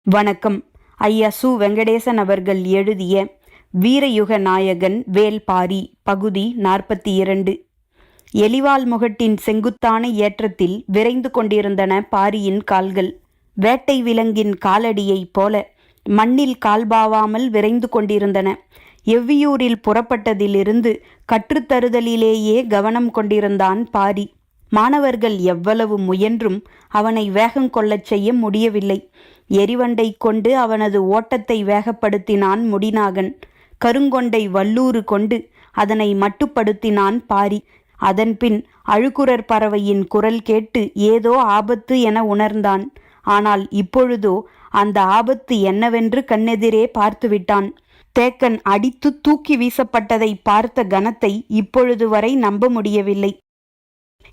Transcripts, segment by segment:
வணக்கம். ஐயா சு. வெங்கடேசன் அவர்கள் எழுதிய வீரயுக நாயகன் வேல்பாரி பகுதி 42. எலிவால் முகட்டின் செங்குத்தான ஏற்றத்தில் விரைந்து கொண்டிருந்தன பாரியின் கால்கள். வேட்டை விலங்கின் காலடியைப் போல மண்ணில் கால்பாவாமல் விரைந்து கொண்டிருந்தன. எவ்வியூரில் புறப்பட்டதிலிருந்து கற்றுத்தருதலிலேயே கவனம் கொண்டிருந்தான் பாரி. மாணவர்கள் எவ்வளவு முயன்றும் அவனை வேகம் கொள்ளச் செய்ய முடியவில்லை. எரிவண்டை கொண்டு அவனது ஓட்டத்தை வேகப்படுத்தினான் முடிநாகன். கருங்கொண்டை வல்லூறு கொண்டு அதனை மட்டுப்படுத்தினான் பாரி. அதன்பின் அழுகுரற் பறவையின் குரல் கேட்டு ஏதோ ஆபத்து என உணர்ந்தான். ஆனால் இப்பொழுதோ அந்த ஆபத்து என்னவென்று கண்ணெதிரே பார்த்துவிட்டான். தேக்கன் அடித்து தூக்கி வீசப்பட்டதை பார்த்த கணத்தை இப்பொழுது வரை நம்ப முடியவில்லை.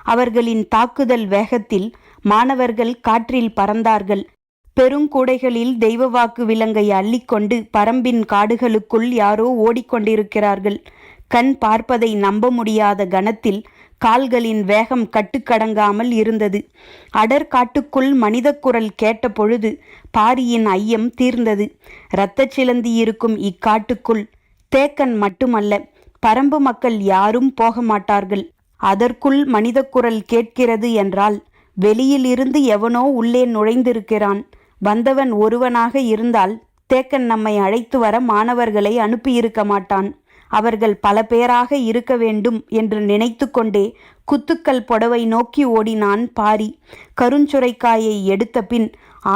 அவர்களின் தாக்குதல் வேகத்தில் மாணவர்கள் காற்றில் பறந்தார்கள். பெருங்கூடைகளில் தெய்வ வாக்கு விலங்கை அள்ளிக்கொண்டு பரம்பின் காடுகளுக்குள் யாரோ ஓடிக்கொண்டிருக்கிறார்கள். கண் பார்ப்பதை நம்ப முடியாத கணத்தில் கால்களின் வேகம் கட்டுக்கடங்காமல் இருந்தது. அடர் காட்டுக்குள் மனித குரல் கேட்ட பொழுது பாரியின் ஐயம் தீர்ந்தது. இரத்தச் சிலந்தி இருக்கும் இக்காட்டுக்குள் தேக்கன் மட்டுமல்ல, பரம்பு மக்கள் யாரும் போக மாட்டார்கள். அதற்குள் மனித குரல் கேட்கிறது என்றால் வெளியில் இருந்து எவனோ உள்ளே நுழைந்திருக்கிறான். வந்தவன் ஒருவனாக இருந்தால் தேக்கன் நம்மை அழைத்து வர மாணவர்களை அனுப்பியிருக்க மாட்டான். அவர்கள் பல பேராக இருக்க வேண்டும் என்று நினைத்து கொண்டே குத்துக்கல் புடவை நோக்கி ஓடினான் பாரி. கருஞ்சுரைக்காயை எடுத்த பின்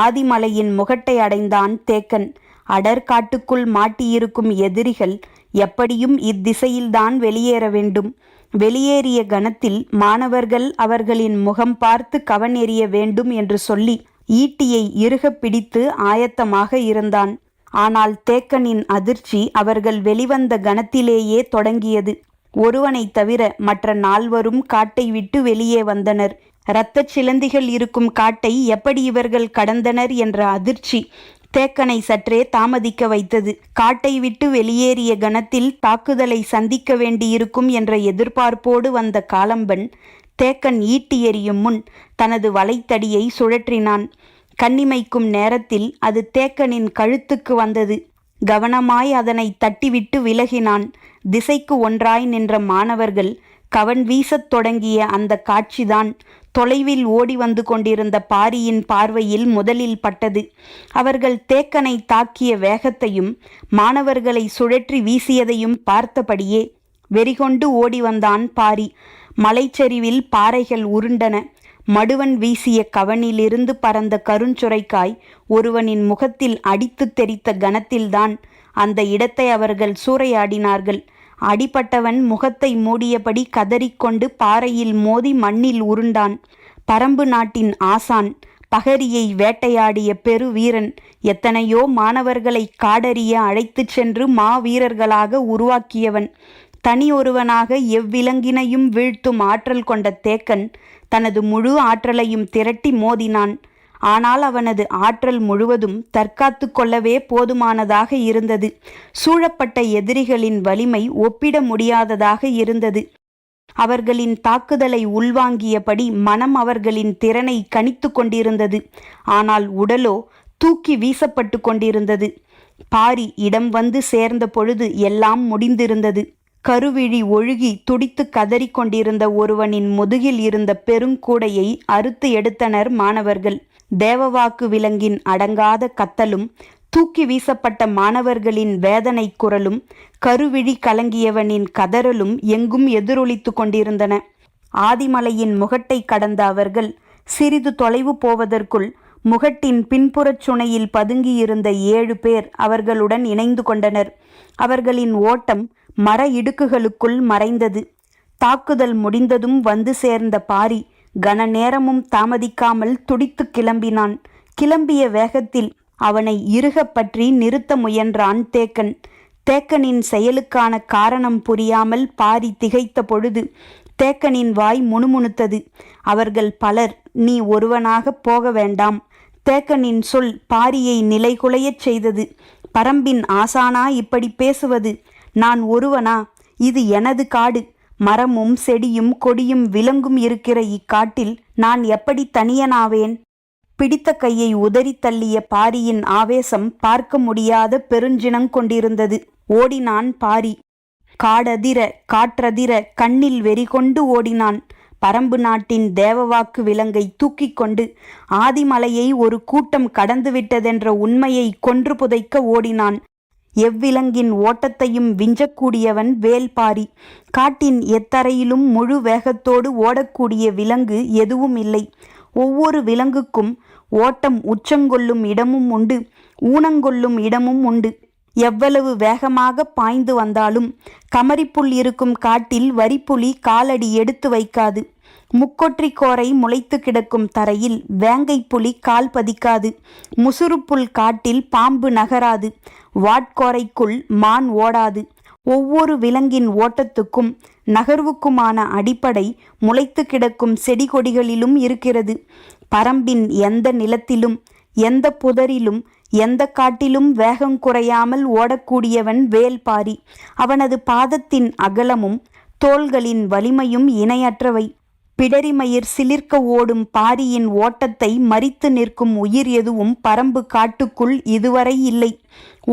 ஆதிமலையின் முகட்டை அடைந்தான் தேக்கன். அடற்காட்டுக்குள் மாட்டியிருக்கும் எதிரிகள் எப்படியும் இத்திசையில்தான் வெளியேற வேண்டும். வெளியேறிய கணத்தில் மாணவர்கள் அவர்களின் முகம் பார்த்து கவன் எறிய வேண்டும் என்று சொல்லி ஈட்டியை இறுக பிடித்து ஆயத்தமாக இருந்தான். ஆனால் தேக்கனின் அதிர்ச்சி அவர்கள் வெளிவந்த கணத்திலேயே தொடங்கியது. ஒருவனை தவிர மற்ற நால்வரும் காட்டை விட்டு வெளியே வந்தனர். இரத்தச் சிலந்திகள் இருக்கும் காட்டை எப்படி இவர்கள் கடந்தனர் என்ற அதிர்ச்சி தேக்கனை சற்றே தாமதிக்க வைத்தது. காட்டை விட்டு வெளியேறிய கணத்தில் தாக்குதலை சந்திக்க வேண்டியிருக்கும் என்ற எதிர்பார்ப்போடு வந்த காலம்பன் தேக்கன் ஈட்டி எறியும் முன் தனது வலைத்தடியை சுழற்றினான். கண்ணிமைக்கும் நேரத்தில் அது தேக்கனின் கழுத்துக்கு வந்தது. கவனமாய் அதனை தட்டிவிட்டு விலகினான். திசைக்கு ஒன்றாய் நின்ற மாணவர்கள் கவன் வீசத் தொடங்கிய அந்த காட்சிதான் தொலைவில் ஓடி வந்து கொண்டிருந்த பாரியின் பார்வையில் முதலில் பட்டது. அவர்கள் தேக்கனை தாக்கிய வேகத்தையும் மாணவர்களை சுழற்றி வீசியதையும் பார்த்தபடியே வெறிகொண்டு ஓடி வந்தான் பாரி. மலைச்சரிவில் பாறைகள் உருண்டன. மடுவன் வீசிய கவனிலிருந்து பறந்த கருஞ்சுரைக்காய் ஒருவனின் முகத்தில் அடித்து தெரித்த கணத்தில்தான் அந்த இடத்தை அவர்கள் சூறையாடினார்கள். அடிபட்டவன் முகத்தை மூடியபடி கதறிக்கொண்டு பாறையில் மோதி மண்ணில் உருண்டான். பரம்பு நாட்டின் ஆசான், பகரியை வேட்டையாடிய பெரு வீரன், எத்தனையோ மாணவர்களை காடறிய அழைத்துச் சென்று மாவீரர்களாக உருவாக்கியவன், தனி ஒருவனாக எவ்விலங்கினையும் வீழ்த்தும் ஆற்றல் கொண்ட தேக்கன் தனது முழு ஆற்றலையும் திரட்டி மோதினான். ஆனால் அவனது ஆற்றல் முழுவதும் தற்காத்து கொள்ளவே போதுமானதாக இருந்தது. சூழப்பட்ட எதிரிகளின் வலிமை ஒப்பிட முடியாததாக இருந்தது. அவர்களின் தாக்குதலை உள்வாங்கியபடி மனம் அவர்களின் திறனை கணித்து கொண்டிருந்தது. ஆனால் உடலோ தூக்கி வீசப்பட்டு கொண்டிருந்தது. பாரி இடம் வந்து சேர்ந்த பொழுது எல்லாம் முடிந்திருந்தது. கருவிழி ஒழுகி துடித்து கதறி கொண்டிருந்த ஒருவனின் முதுகில் இருந்த பெருங்கூடையை அறுத்து எடுத்தனர் மாணவர்கள். தேவவாக்கு விலங்கின் அடங்காத கத்தலும் தூக்கி வீசப்பட்ட மாணவர்களின் வேதனை குரலும் கருவிழி கலங்கியவனின் கதறலும் எங்கும் எதிரொலித்து கொண்டிருந்தன. ஆதிமலையின் முகட்டை கடந்த அவர்கள் சிறிது தொலைவு போவதற்குள் முகட்டின் பின்புறச் சுனையில் பதுங்கியிருந்த 7 பேர் அவர்களுடன் இணைந்து கொண்டனர். அவர்களின் ஓட்டம் மர இடுக்குகளுக்குள் மறைந்தது. தாக்குதல் முடிந்ததும் வந்து சேர்ந்த பாரி கன நேரமும் தாமதிக்காமல் துடித்து கிளம்பினான். கிளம்பிய வேகத்தில் அவனை இறுக பற்றி நிறுத்த முயன்றான் தேக்கன். தேக்கனின் செயலுக்கான காரணம் புரியாமல் பாரி திகைத்த பொழுது தேக்கனின் வாய் முணுமுணுத்தது. அவர்கள் பலர் நீ ஒருவனாக போக வேண்டாம். தேக்கனின் சொல் பாரியை நிலைகுலையச் செய்தது. பரம்பின் ஆசானா இப்படி பேசுவது? நான் ஒருவனா? இது எனது காடு. மரமும் செடியும் கொடியும் விலங்கும் இருக்கிற இக்காட்டில் நான் எப்படி தனியனாவேன்? பிடித்த கையை உதறி தள்ளிய பாரியின் ஆவேசம் பார்க்க முடியாத பெருஞ்சினங் கொண்டிருந்தது. ஓடினான் பாரி. காடதிர காற்றதிர கண்ணில் வெறிகொண்டு ஓடினான். பரம்பு நாட்டின் தேவவாக்கு விலங்கை தூக்கிக் கொண்டு ஆதிமலையை ஒரு கூட்டம் கடந்துவிட்டதென்ற உண்மையை கொன்று புதைக்க ஓடினான். எவ்விலங்கின் ஓட்டத்தையும் விஞ்சக்கூடியவன் வேல்பாரி. காட்டின் எத்தரையிலும் முழு வேகத்தோடு ஓடக்கூடிய விலங்கு எதுவும் இல்லை. ஒவ்வொரு விலங்குக்கும் ஓட்டம் உச்சங்கொள்ளும் இடமும் உண்டு, ஊனங்கொள்ளும் இடமும் உண்டு. எவ்வளவு வேகமாக பாய்ந்து வந்தாலும் கமரிப்புல் இருக்கும் காட்டில் வரிப்புலி காலடி எடுத்து வைக்காது. முக்கொற்றி கோரை முளைத்து கிடக்கும் தரையில் வேங்கை புலி கால் பதிக்காது. முசுறுப்புல் காட்டில் பாம்பு நகராது. வாட்கோரைக்குள் மான் ஓடாது. ஒவ்வொரு விலங்கின் ஓட்டத்துக்கும் நகர்வுக்குமான அடிப்படை முளைத்து கிடக்கும் செடி கொடிகளிலும் இருக்கிறது. பரம்பின் எந்த நிலத்திலும் எந்த புதரிலும் எந்த காட்டிலும் வேகம் குறையாமல் ஓடக்கூடியவன் வேல்பாரி. அவனது பாதத்தின் அகலமும் தோள்களின் வலிமையும் இணையற்றவை. பிடரிமயிர் சிலிர்க்க ஓடும் பாரியின் ஓட்டத்தை மரித்து நிற்கும் உயிர் எதுவும் பரம்பு காட்டுக்குள் இதுவரை இல்லை.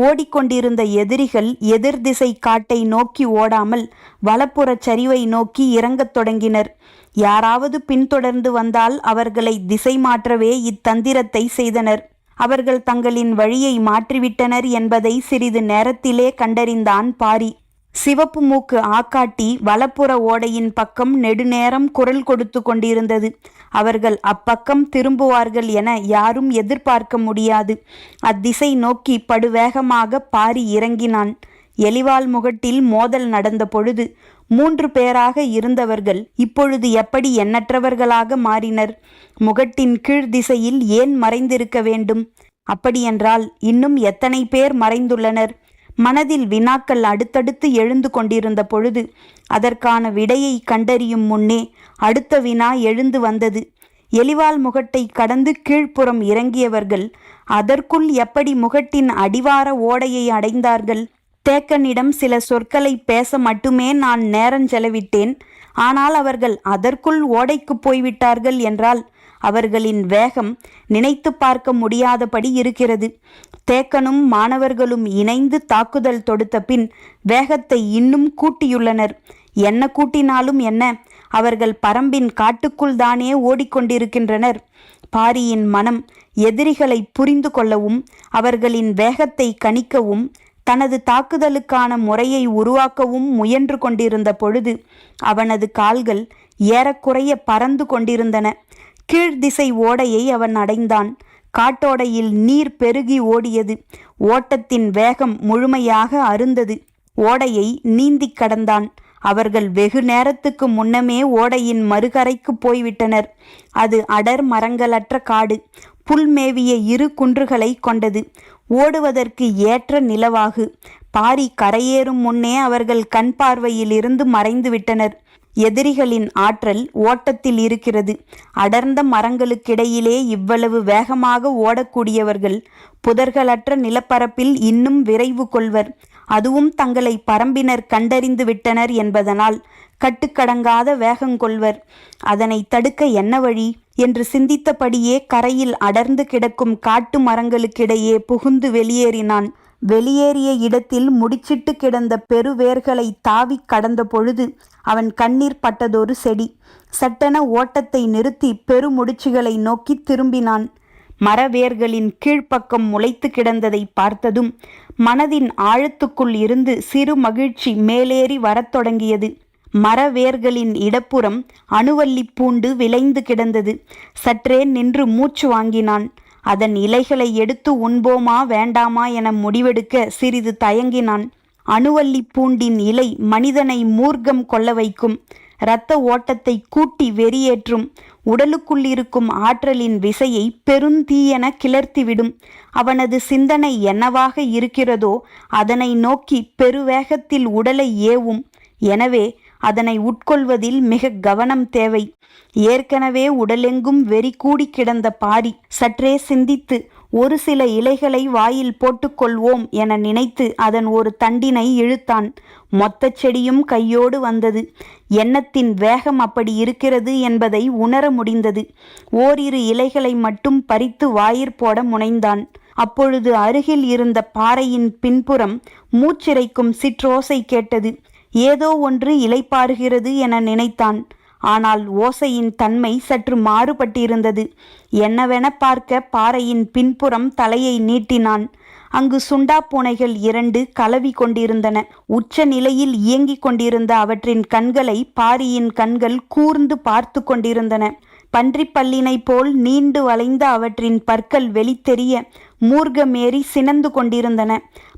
ஓடிக்கொண்டிருந்த எதிரிகள் எதிர் திசை காட்டை நோக்கி ஓடாமல் வலப்புறச் சரிவை நோக்கி இறங்கத் தொடங்கினர். யாராவது பின்தொடர்ந்து வந்தால் அவர்களை திசை மாற்றவே இத்தந்திரத்தை செய்தனர். அவர்கள் தங்களின் வழியை மாற்றிவிட்டனர் என்பதை சிறிது நேரத்திலே கண்டறிந்தான் பாரி. சிவப்பு மூக்கு ஆக்காட்டி வலப்புற ஓடையின் பக்கம் நெடுநேரம் குரல் கொடுத்து கொண்டிருந்தது. அவர்கள் அப்பக்கம் திரும்புவார்கள் என யாரும் எதிர்பார்க்க முடியாது. அத்திசை நோக்கி படுவேகமாக பாரி இறங்கினான். எலிவால் முகட்டில் மோதல் நடந்த பொழுது 3 பேராக இருந்தவர்கள் இப்பொழுது எப்படி எண்ணற்றவர்களாக மாறினர்? முகட்டின் கீழ் திசையில் ஏன் மறைந்திருக்க வேண்டும்? அப்படியென்றால் இன்னும் எத்தனை பேர் மறைந்துள்ளனர்? மனதில் வினாக்கள் அடுத்தடுத்து எழுந்து கொண்டிருந்த பொழுது அதற்கான விடையை கண்டறியும் முன்னே அடுத்த வினா எழுந்து வந்தது. எலிவால் முகட்டை கடந்து கீழ்ப்புறம் இறங்கியவர்கள் அதற்குள் எப்படி முகட்டின் அடிவார ஓடையை அடைந்தார்கள்? தேக்கனிடம் சில சொற்களை பேச மட்டுமே நான் நேரஞ்செலவிட்டேன். ஆனால் அவர்கள் அதற்குள் ஓடைக்கு போய்விட்டார்கள் என்றால் அவர்களின் வேகம் நினைத்து பார்க்க முடியாதபடி இருக்கிறது. தேக்கனும் மாணவர்களும் இணைந்து தாக்குதல் தொடுத்த பின் வேகத்தை இன்னும் கூட்டியுள்ளனர். என்ன கூட்டினாலும் என்ன, அவர்கள் பரம்பின் காட்டுக்குள் தானே ஓடிக்கொண்டிருக்கின்றனர். பாரியின் மனம் எதிரிகளை புரிந்து கொள்ளவும் அவர்களின் வேகத்தை கணிக்கவும் தனது தாக்குதலுக்கான முறையை உருவாக்கவும் முயன்று கொண்டிருந்த பொழுது அவனது கால்கள் ஏறக்குறைய பறந்து கொண்டிருந்தன. கீழ்திசை ஓடையை அவன் அடைந்தான். காட்டோடையில் நீர் பெருகி ஓடியது. ஓட்டத்தின் வேகம் முழுமையாக அருந்தது. ஓடையை நீந்தி கடந்தான். அவர்கள் வெகு நேரத்துக்கு முன்னமே ஓடையின் மறுகரைக்கு போய்விட்டனர். அது அடர் மரங்களற்ற காடு. புல்மேவிய 2 குன்றுகளை கொண்டது. ஓடுவதற்கு ஏற்ற நிலவாகு. பாரி கரையேறும் முன்னே அவர்கள் கண் பார்வையிலிருந்து மறைந்துவிட்டனர். எதிரிகளின் ஆற்றல் ஓட்டத்தில் இருக்கிறது. அடர்ந்த மரங்களுக்கிடையிலே இவ்வளவு வேகமாக ஓடக்கூடியவர்கள் புதர்களற்ற நிலப்பரப்பில் இன்னும் விரைவு கொள்வர். அதுவும் தங்களை பரம்பினர் கண்டறிந்து விட்டனர் என்பதனால் கட்டுக்கடங்காத வேகங்கொள்வர். அதனை தடுக்க என்ன வழி என்று சிந்தித்தபடியே கரையில் அடர்ந்து கிடக்கும் காட்டு மரங்களுக்கிடையே புகுந்து வெளியேறினான். வெளியேறிய இடத்தில் முடிச்சிட்டு கிடந்த பெருவேர்களை தாவி கடந்த பொழுது அவன் கண்ணீர் பட்டதொரு செடி. சட்டென ஓட்டத்தை நிறுத்தி பெருமுடிச்சுகளை நோக்கி திரும்பினான். மரவேர்களின் கீழ்ப்பக்கம் முளைத்து கிடந்ததை பார்த்ததும் மனதின் ஆழத்துக்குள் இருந்து சிறு மகிழ்ச்சி மேலேறி வரத் தொடங்கியது. மரவேர்களின் இடப்புறம் அணுவல்லி பூண்டு விளைந்து கிடந்தது. சற்றே நின்று மூச்சு வாங்கினான். அதன் இலைகளை எடுத்து உண்போமா வேண்டாமா என முடிவெடுக்க சிறிது தயங்கினான். அணுவல்லி பூண்டின் இலை மனிதனை மூர்க்கம் கொள்ள வைக்கும். இரத்த ஓட்டத்தை கூட்டி வெறியேற்றும். உடலுக்குள் இருக்கும் ஆற்றலின் விசையை பெருந்தீயென கிளர்த்திவிடும். அவனது சிந்தனை என்னவாக இருக்கிறதோ அதனை நோக்கி பெருவேகத்தில் உடலை ஏவும். எனவே அதனை உட்கொள்வதில் மிக கவனம் தேவை. ஏற்கனவே உடலெங்கும் வெறி கூடி கிடந்த பாரி சற்றே சிந்தித்து ஒரு சில இலைகளை வாயில் போட்டுக்கொள்வோம் என நினைத்து அதன் ஒரு தண்டினை இழுத்தான். மொத்த செடியும் கையோடு வந்தது. எண்ணத்தின் வேகம் அப்படி இருக்கிறது என்பதை உணர முடிந்தது. ஓரிரு இலைகளை மட்டும் பறித்து வாயிற்போட முனைந்தான். அப்பொழுது அருகில் இருந்த பாறையின் பின்புறம் மூச்சிறைக்கும் சிற்றோசை கேட்டது. ஏதோ ஒன்று இலைப்பாறுகிறது என நினைத்தான். ஆனால் ஓசையின் தன்மை சற்று மாறுபட்டிருந்தது. என்னவென பார்க்க பாறையின் பின்புறம் தலையை நீட்டினான். அங்கு சுண்டா பூனைகள் 2 கலவி கொண்டிருந்தன. உச்ச நிலையில் இயங்கிக் கொண்டிருந்த அவற்றின் கண்களை பாரியின் கண்கள் கூர்ந்து பார்த்து கொண்டிருந்தன. பன்றிப்பல்லினை போல் நீண்டு வளைந்த அவற்றின் பற்கள் வெளித்தெரிய மூர்க்கமேறி சினந்து கொண்டிருந்தன.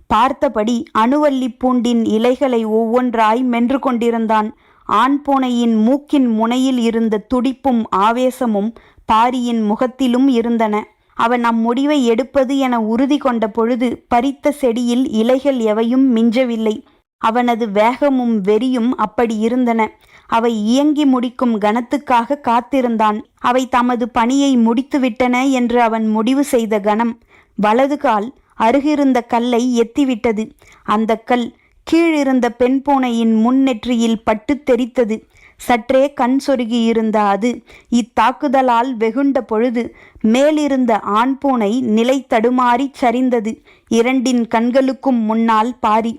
பார்த்தபடி அணுவல்லி பூண்டின் இலைகளை ஒவ்வொன்றாய் மென்று கொண்டிருந்தான். ஆண் பூனையின் மூக்கின் முனையில் இருந்த துடிப்பும் ஆவேசமும் பாரியின் முகத்திலும் இருந்தன. அவன் அம்முடிவை எடுப்பது என உறுதி கொண்ட பொழுது பறித்த செடியில் இலைகள் எவையும் மிஞ்சவில்லை. அவனது வேகமும் வெறியும் அப்படி இருந்தன. அவை இயங்கி முடிக்கும் கணத்துக்காக காத்திருந்தான். அவை தமது பணியை முடித்துவிட்டன என்று அவன் முடிவு செய்த கணம் வலது கால் அருகிருந்த கல்லை எத்திவிட்டது. அந்த கல் கீழிருந்த பெண் பூனையின் முன்னெற்றியில் பட்டு தெரித்தது. சற்றே கண் சொருகியிருந்த அது இத்தாக்குதலால் வெகுண்ட பொழுது மேலிருந்த ஆண் பூனை நிலை தடுமாறி சரிந்தது. 2 கண்களுக்கும் முன்னால் பாரி.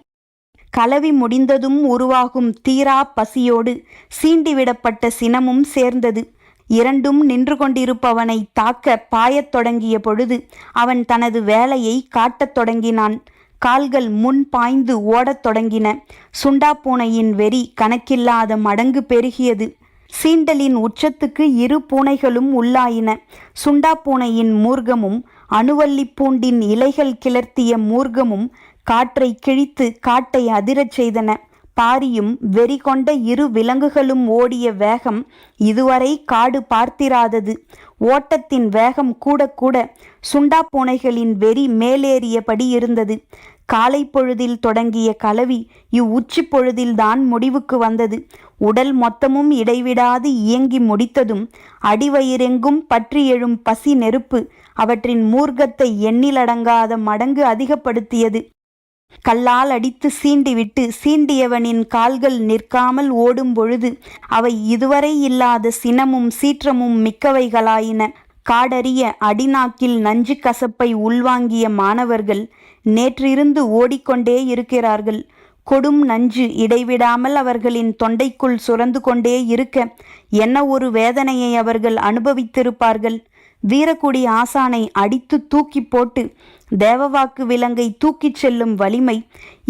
கலவி முடிந்ததும் உருவாகும் தீரா பசியோடு சீண்டிவிடப்பட்ட சினமும் சேர்ந்தது. 2ம் நின்று கொண்டிருப்பவனை தாக்க பாயத் தொடங்கிய பொழுது அவன் தனது வேலையை காட்டத் தொடங்கினான். கால்கள் முன் பாய்ந்து ஓடத் தொடங்கின. சுண்டா பூனையின் வெறி கணக்கில்லாத மடங்கு பெருகியது. சீண்டலின் உச்சத்துக்கு 2 பூனைகளும் உள்ளாயின. சுண்டா பூனையின் மூர்க்கமும் அணுவல்லி பூண்டின் இலைகள் கிளர்த்திய மூர்க்கமும் காற்றை கிழித்து காட்டை அதிரச் செய்தன. பாரியும் வெறி கொண்ட 2 விலங்குகளும் ஓடிய வேகம் இதுவரை காடு பார்த்திராதது. ஓட்டத்தின் வேகம் கூட கூட சுண்டா பூனைகளின் வெறி மேலேறியபடி இருந்தது. காலை பொழுதில் தொடங்கிய கலவி இவ்வுச்சி பொழுதில்தான் முடிவுக்கு வந்தது. உடல் மொத்தமும் இடைவிடாது இயங்கி முடித்ததும் அடிவயிறெங்கும் பற்றி எழும் பசி நெருப்பு அவற்றின் மூர்க்கத்தை எண்ணிலடங்காத மடங்கு அதிகப்படுத்தியது. கல்லால் அடித்து சீண்டிவிட்டு சீண்டியவனின் கால்கள் நிற்காமல் ஓடும் பொழுது அவை இதுவரை இல்லாத சினமும் சீற்றமும் மிக்கவைகளாயின. காடறிய அடிநாக்கில் நஞ்சு கசப்பை உள்வாங்கிய மாணவர்கள் நேற்றிருந்து ஓடிக்கொண்டே இருக்கிறார்கள். கொடும் நஞ்சு இடைவிடாமல் அவர்களின் தொண்டைக்குள் சுரந்து கொண்டே இருக்க என்ன ஒரு வேதனையை அவர்கள் அனுபவித்திருப்பார்கள். வீரக்குடி ஆசானை அடித்து தூக்கி போட்டு தேவவாக்கு விலங்கை தூக்கிச் செல்லும் வலிமை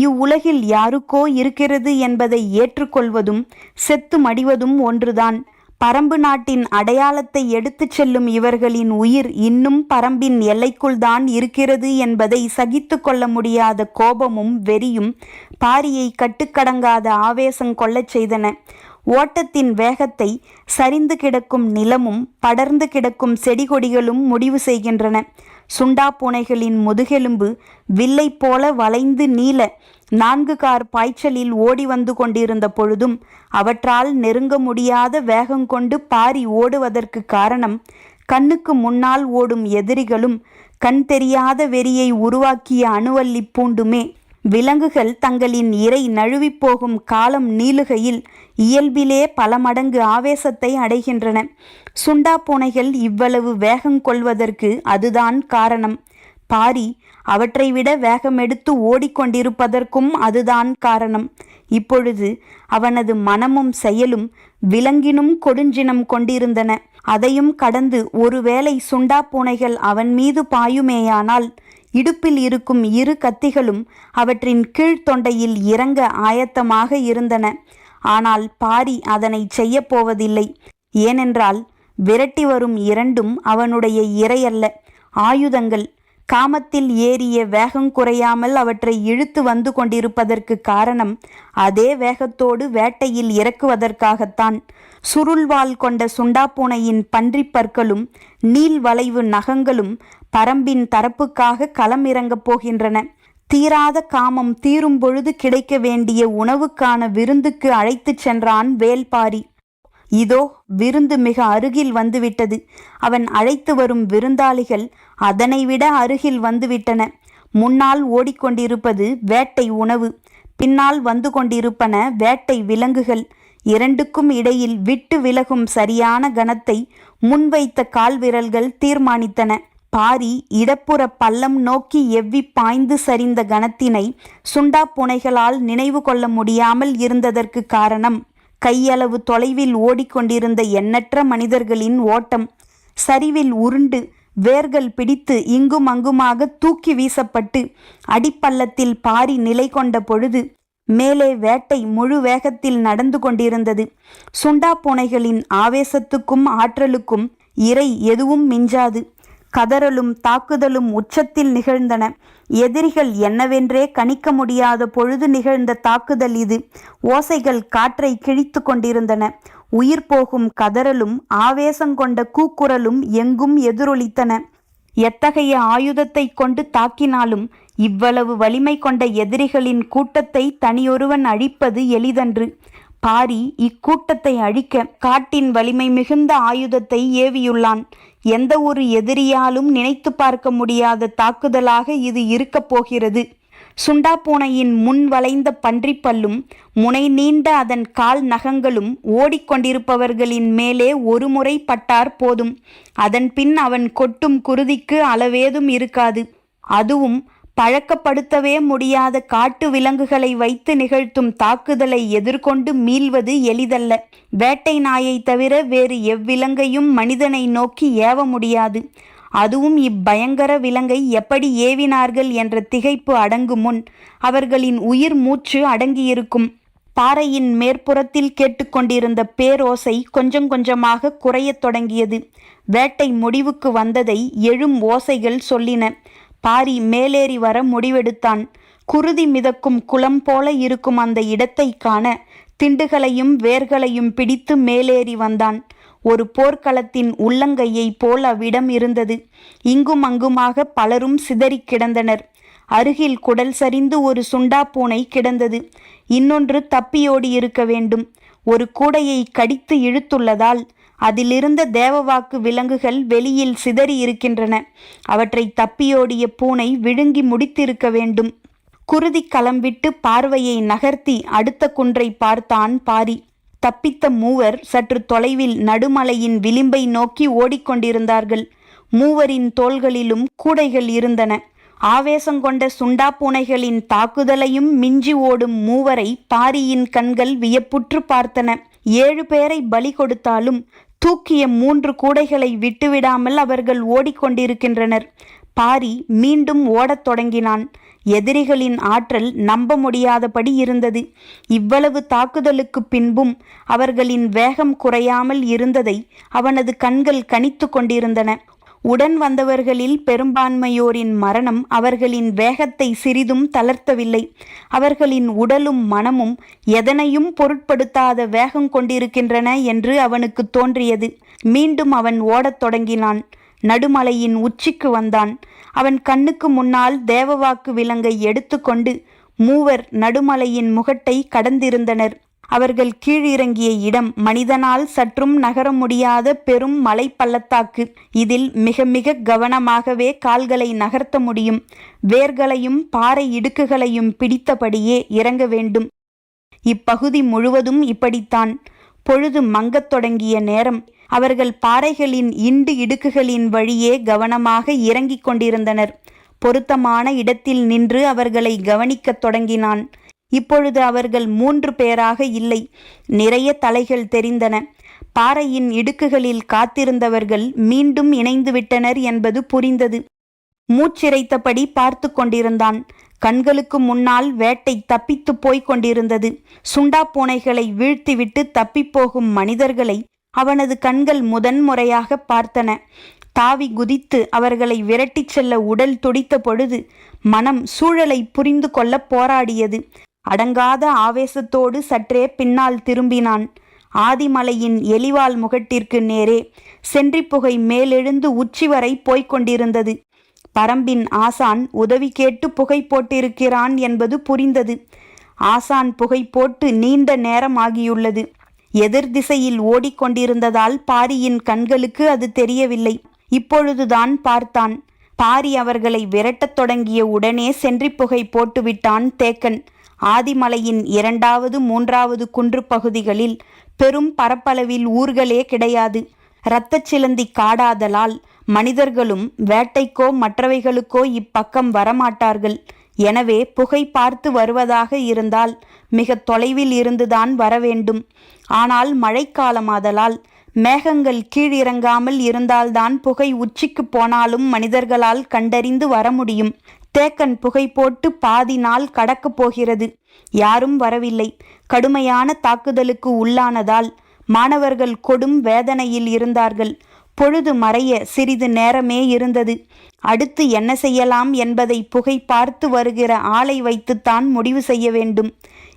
இவ்வுலகில் யாருக்கோ இருக்கிறது என்பதை ஏற்றுக்கொள்வதும் செத்து மடிவதும் ஒன்றுதான். பரம்பு நாட்டின் அடையாளத்தை எடுத்துச் செல்லும் இவர்களின் உயிர் இன்னும் பரம்பின் எல்லைக்குள் தான் இருக்கிறது என்பதை சகித்து கொள்ள முடியாத கோபமும் வெறியும் பாரியை கட்டுக்கடங்காத ஆவேசம் கொள்ளச் செய்தன. ஓட்டத்தின் வேகத்தை சரிந்து கிடக்கும் நிலமும் படர்ந்து கிடக்கும் செடி கொடிகளும் முடிவு செய்கின்றன. சுண்டா பூனைகளின் முதுகெலும்பு வில்லை போல வளைந்து நீள 4 கார் பாய்ச்சலில் ஓடி வந்து கொண்டிருந்த பொழுதும் அவற்றால் நெருங்க முடியாத வேகம் கொண்டு பாரி ஓடுவதற்கு காரணம் கண்ணுக்கு முன்னால் ஓடும் எதிரிகளும் கண் தெரியாத வெறியை உருவாக்கிய அணுவல்லி பூண்டுமே. விலங்குகள் தங்களின் இரை நழுவிப்போகும் காலம் நீளுகையில் இயல்பிலே பல மடங்கு ஆவேசத்தை அடைகின்றன. சுண்டா பூனைகள் இவ்வளவு வேகம் கொள்வதற்கு அதுதான் காரணம். பாரி அவற்றை விட வேகமெடுத்து ஓடிக்கொண்டிருப்பதற்கும் அதுதான் காரணம். இப்பொழுது அவனது மனமும் செயலும் விலங்கினும் கொடுஞ்சினம் கொண்டிருந்தன. அதையும் கடந்து ஒருவேளை சுண்டா பூனைகள் அவன் மீது பாயுமேயானால் இடுப்பில் இருக்கும் 2 கத்திகளும் அவற்றின் கீழ்த்தொண்டையில் இறங்க ஆயத்தமாக இருந்தன. ஆனால் பாரி அதனை செய்யப்போவதில்லை. ஏனென்றால் விரட்டி வரும் 2ம் அவனுடைய இரையல்ல, ஆயுதங்கள். காமத்தில் ஏறிய வேகம் குறையாமல் அவற்றை இழுத்து வந்து கொண்டிருப்பதற்கு காரணம் அதே வேகத்தோடு வேட்டையில் இறக்குவதற்காகத்தான். சுருள்வால் கொண்ட சுண்டாப்பூனையின் பன்றிப் பற்களும் நீள் வளைவு நகங்களும் பரம்பின் தரப்புக்காக களம் இறங்கப் போகின்றன. தீராத காமம் தீரும் பொழுது கிடைக்க வேண்டிய உணவுக்கான விருந்துக்கு அழைத்துச் சென்றான் வேல்பாரி. இதோ விருந்து மிக அருகில் வந்துவிட்டது. அவன் அழைத்து வரும் விருந்தாளிகள் அதனை விட அருகில் வந்துவிட்டன. முன்னால் ஓடிக்கொண்டிருப்பது வேட்டை உணவு, பின்னால் வந்து கொண்டிருப்பன வேட்டை விலங்குகள். இரண்டுக்கும் இடையில் விட்டு விலகும் சரியான கணத்தை முன்வைத்த கால்விரல்கள் தீர்மானித்தன. பாரி இடப்புற பள்ளம் நோக்கி எவ்வி பாய்ந்து சரிந்த கணத்தினை சுண்டா பூனைகளால் நினைவு கொள்ள முடியாமல் இருந்ததற்கு காரணம் கையளவு தொலைவில் ஓடிக்கொண்டிருந்த எண்ணற்ற மனிதர்களின் ஓட்டம். சரிவில் உருண்டு வேர்கள் பிடித்து இங்கும் அங்குமாக தூக்கி வீசப்பட்டு அடிப்பள்ளத்தில் பாரி நிலை கொண்ட பொழுது மேலே வேட்டை முழு வேகத்தில் நடந்து கொண்டிருந்தது. சுண்டா பூனைகளின் ஆவேசத்துக்கும் ஆற்றலுக்கும் இறை எதுவும் மிஞ்சாது. கதறலும் தாக்குதலும் உச்சத்தில் நிகழ்ந்தன. எதிரிகள் என்னவென்றே கணிக்க முடியாத பொழுது நிகழ்ந்த தாக்குதல் இது. ஓசைகள் காற்றை கிழித்து கொண்டிருந்தன. உயிர் போகும் கதறலும் ஆவேசங்கொண்ட கூக்குரலும் எங்கும் எதிரொலித்தன. எத்தகைய ஆயுதத்தை கொண்டு தாக்கினாலும் இவ்வளவு வலிமை கொண்ட எதிரிகளின் கூட்டத்தை தனியொருவன் அழிப்பது எளிதன்று. பாரி இக்கூட்டத்தை அழிக்க காட்டின் வலிமை மிகுந்த ஆயுதத்தை ஏவியுள்ளான். எந்த ஒரு எதிரியாலும் நினைத்து பார்க்க முடியாத தாக்குதலாக இது இருக்கப் போகிறது. சுண்டா பூனையின் முன் வளைந்த பன்றிப்பல்லும் முனை நீண்ட அதன் கால் நகங்களும் ஓடிக்கொண்டிருப்பவர்களின் மேலே ஒரு முறை பட்டார் போதும். அதன் பின் அவன் கொட்டும் குருதிக்கு அளவேதும் இருக்காது. அதுவும் பழக்கப்படுத்தவே முடியாத காட்டு விலங்குகளை வைத்து நிகழ்த்தும் தாக்குதலை எதிர்கொண்டு மீள்வது எளிதல்ல. வேட்டை நாயை தவிர வேறு எவ்விலங்கையும் மனிதனை நோக்கி ஏவ முடியாது. அதுவும் இப்பயங்கர விலங்கை எப்படி ஏவினார்கள் என்ற திகைப்பு அடங்கும் முன் அவர்களின் உயிர் மூச்சு அடங்கியிருக்கும். பாறையின் மேற்புறத்தில் கேட்டுக்கொண்டிருந்த பேரோசை கொஞ்சம் கொஞ்சமாக குறையத் தொடங்கியது. வேட்டை முடிவுக்கு வந்ததை எழும் ஓசைகள் சொல்லின. பாரி மேலேறி வர முடிவெடுத்தான். குருதி மிதக்கும் குளம் போல இருக்கும் அந்த இடத்தை காண திண்டுகளையும் வேர்களையும் பிடித்து மேலேறி வந்தான். ஒரு போர்க்களத்தின் உள்ளங்கையை போல் அவ்விடம் இருந்தது. இங்கும் அங்குமாக பலரும் சிதறி கிடந்தனர். அருகில் குடல் சரிந்து ஒரு சுண்டா பூனை கிடந்தது. இன்னொன்று தப்பியோடி இருக்க வேண்டும். ஒரு கூடையை கடித்து இழுத்துள்ளதால் அதிலிருந்த தேவவாக்கு விலங்குகள் வெளியில் சிதறி இருக்கின்றன. அவற்றை தப்பியோடிய பூனை விழுங்கி முடித்திருக்க வேண்டும். குருதி களம்பிட்டு பார்வையை நகர்த்தி அடுத்த குன்றை பார்த்தான் பாரி. தப்பித்த மூவர் சற்று தொலைவில் நடுமலையின் விளிம்பை நோக்கி ஓடிக்கொண்டிருந்தார்கள். மூவரின் தோள்களிலும் கூடைகள் இருந்தன. ஆவேசங்கொண்ட சுண்டா பூனைகளின் தாக்குதலையும் மிஞ்சி ஓடும் மூவரை பாரியின் கண்கள் வியப்புற்று பார்த்தன. 7 பேரை பலி கொடுத்தாலும் தூக்கிய 3 கூடைகளை விட்டுவிடாமல் அவர்கள் ஓடிக்கொண்டிருக்கின்றனர். பாரி மீண்டும் ஓடத் தொடங்கினான். எதிரிகளின் ஆற்றல் நம்ப முடியாதபடி இருந்தது. இவ்வளவு தாக்குதலுக்கு பின்பும் அவர்களின் வேகம் குறையாமல் இருந்ததை அவனது கண்கள் கணித்து கொண்டிருந்தன. உடன் வந்தவர்களில் பெரும்பான்மையோரின் மரணம் அவர்களின் வேகத்தை சிறிதும் தளர்த்தவில்லை. அவர்களின் உடலும் மனமும் எதனையும் பொருட்படுத்தாத வேகம் கொண்டிருக்கின்றன என்று அவனுக்கு தோன்றியது. மீண்டும் அவன் ஓடத் தொடங்கினான். நடுமலையின் உச்சிக்கு வந்தான். அவன் கண்ணுக்கு முன்னால் தேவவாக்கு விலங்கை எடுத்துக்கொண்டு மூவர் நடுமலையின் முகட்டை கடந்திருந்தனர். அவர்கள் கீழிறங்கிய இடம் மனிதனால் சற்றும் நகர முடியாத பெரும் மலை பள்ளத்தாக்கு. இதில் மிக மிக கவனமாகவே கால்களை நகர்த்த முடியும். வேர்களையும் பாறை இடுக்குகளையும் பிடித்தபடியே இறங்க வேண்டும். இப்பகுதி முழுவதும் இப்படித்தான். பொழுது மங்கத் தொடங்கிய நேரம். அவர்கள் பாறைகளின் இண்டு இடுக்குகளின் வழியே கவனமாக இறங்கிக் கொண்டிருந்தனர். பொருத்தமான இடத்தில் நின்று அவர்களை கவனிக்கத் தொடங்கினான். இப்பொழுது அவர்கள் 3 பேராக இல்லை. நிறைய தலைகள் தெரிந்தன. பாறையின் இடுக்குகளில் காத்திருந்தவர்கள் மீண்டும் இணைந்துவிட்டனர் என்பது புரிந்தது. மூச்சிறைத்தபடி பார்த்து கொண்டிருந்தான். கண்களுக்கு முன்னால் வேட்டை தப்பித்து போய்க் கொண்டிருந்தது. சுண்டா பூனைகளை வீழ்த்திவிட்டு தப்பிப்போகும் மனிதர்களை அவனது கண்கள் முதன்முறையாக பார்த்தன. தாவி குதித்து அவர்களை விரட்டிச் செல்ல உடல் துடித்த பொழுது மனம் சூழலை புரிந்து கொள்ள போராடியது. அடங்காத ஆவேசத்தோடு சற்றே பின்னால் திரும்பினான். ஆதிமலையின் எலிவால் முகட்டிற்கு நேரே சென்றி புகை மேலெழுந்து உச்சி வரை போய்க் கொண்டிருந்தது. பரம்பின் ஆசான் உதவி கேட்டு புகை போட்டிருக்கிறான் என்பது புரிந்தது. ஆசான் புகை போட்டு நீண்ட நேரம் ஆகியுள்ளது. எதிர் திசையில் ஓடிக்கொண்டிருந்ததால் பாரியின் கண்களுக்கு அது தெரியவில்லை. இப்பொழுதுதான் பார்த்தான். பாரி அவர்களை விரட்டத் தொடங்கிய உடனே சென்றிப்புகை போட்டுவிட்டான் தேக்கன். ஆதிமலையின் 2வது 3வது குன்று பகுதிகளில் பெரும் பரப்பளவில் ஊர்களே கிடையாது. இரத்தச் சிலந்தி காடாதலால் மனிதர்களும் வேட்டைக்கோ மற்றவைகளுக்கோ இப்பக்கம் வரமாட்டார்கள். எனவே புகை பார்த்து வருவதாக இருந்தால் மிக தொலைவில் இருந்துதான் வரவேண்டும். ஆனால் மழைக்காலமாதலால் மேகங்கள் கீழிறங்காமல் இருந்தால்தான் புகை உச்சிக்கு போனாலும் மனிதர்களால் கண்டறிந்து வர முடியும். தேக்கன் புகை போட்டு பாதி நாள் கடக்கப் போகிறது. யாரும் வரவில்லை. கடுமையான தாக்குதலுக்கு உள்ளானதால் மாணவர்கள் கொடும் வேதனையில் இருந்தார்கள். பொழுது மறைய சிறிது நேரமே இருந்தது. அடுத்து என்ன செய்யலாம் என்பதை புகை பார்த்து வருகிற ஆளை வைத்துத்தான் முடிவு செய்ய வேண்டும்.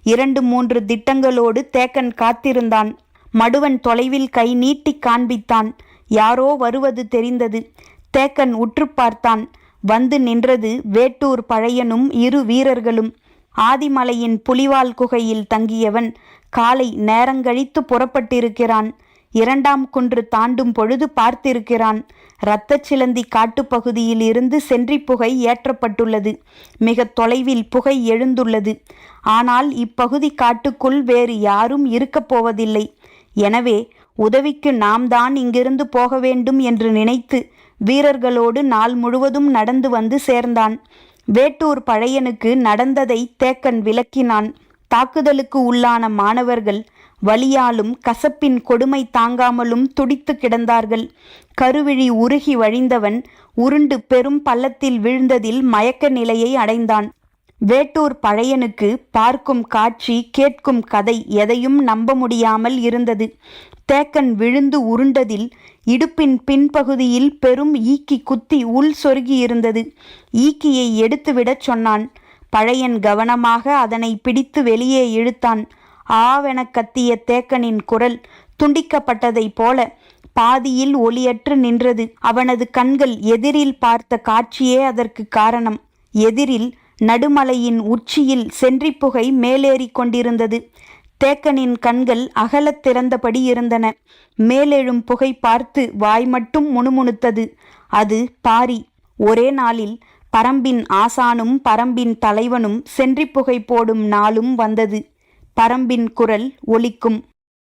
2-3 திட்டங்களோடு தேக்கன் காத்திருந்தான். மடுவன் தொலைவில் கை நீட்டி காண்பித்தான். யாரோ வருவது தெரிந்தது. தேக்கன் உற்று பார்த்தான். வந்து நின்றது வேட்டூர் பழையனும் 2 வீரர்களும். ஆதிமலையின் புலிவால் குகையில் தங்கியவன் காலை நேரங்கழித்து புறப்பட்டிருக்கிறான். 2ஆம் குன்று தாண்டும் பொழுது பார்த்திருக்கிறான். இரத்தச் சிலந்தி காட்டுப்பகுதியில் இருந்து சென்றிப்புகை ஏற்றப்பட்டுள்ளது. மிக தொலைவில் புகை எழுந்துள்ளது. ஆனால் இப்பகுதி காட்டுக்குள் வேறு யாரும் இருக்கப் போவதில்லை. எனவே உதவிக்கு நாம் தான் இங்கிருந்து போக வேண்டும் என்று நினைத்து வீரர்களோடு நாள் முழுவதும் நடந்து வந்து சேர்ந்தான். வேட்டூர் பழையனுக்கு நடந்ததை தேக்கன் விளக்கினான். தாக்குதலுக்கு உள்ளான மாணவர்கள் வலியாலும் கசப்பின் கொடுமை தாங்காமலும் துடித்து கிடந்தார்கள். கருவிழி உருகி வழிந்தவன் உருண்டு பெரும் பள்ளத்தில் விழுந்ததில் மயக்க நிலையை அடைந்தான். வேட்டூர் பழையனுக்கு பார்க்கும் காட்சி, கேட்கும் கதை எதையும் நம்ப முடியாமல் இருந்தது. தேக்கன் விழுந்து உருண்டதில் இடுப்பின் பின்பகுதியில் பெரும் ஈக்கி குத்தி உள் சொருகி இருந்தது. ஈக்கியை எடுத்துவிடச் சொன்னான். பழையன் கவனமாக அதனை பிடித்து வெளியே இழுத்தான். ஆவென கத்திய தேக்கனின் குரல் துண்டிக்கப்பட்டதைப் போல பாதியில் ஒலியற்று நின்றது. அவனது கண்கள் எதிரில் பார்த்த காட்சியே அதற்கு காரணம். எதிரில் நடுமலையின் உச்சியில் சென்றிப்புகை மேலேறி கொண்டிருந்தது. தேக்கனின் கண்கள் அகலத் திறந்தபடி இருந்தன. மேலெழும் புகை பார்த்து வாய் மட்டும் முணுமுணுத்தது. அது பாரி. ஒரே நாளில் பரம்பின் ஆசானும் பரம்பின் தலைவனும் சென்றிப்புகை போடும் நாளும் வந்தது. பரம்பின் குரல் ஒலிக்கும்.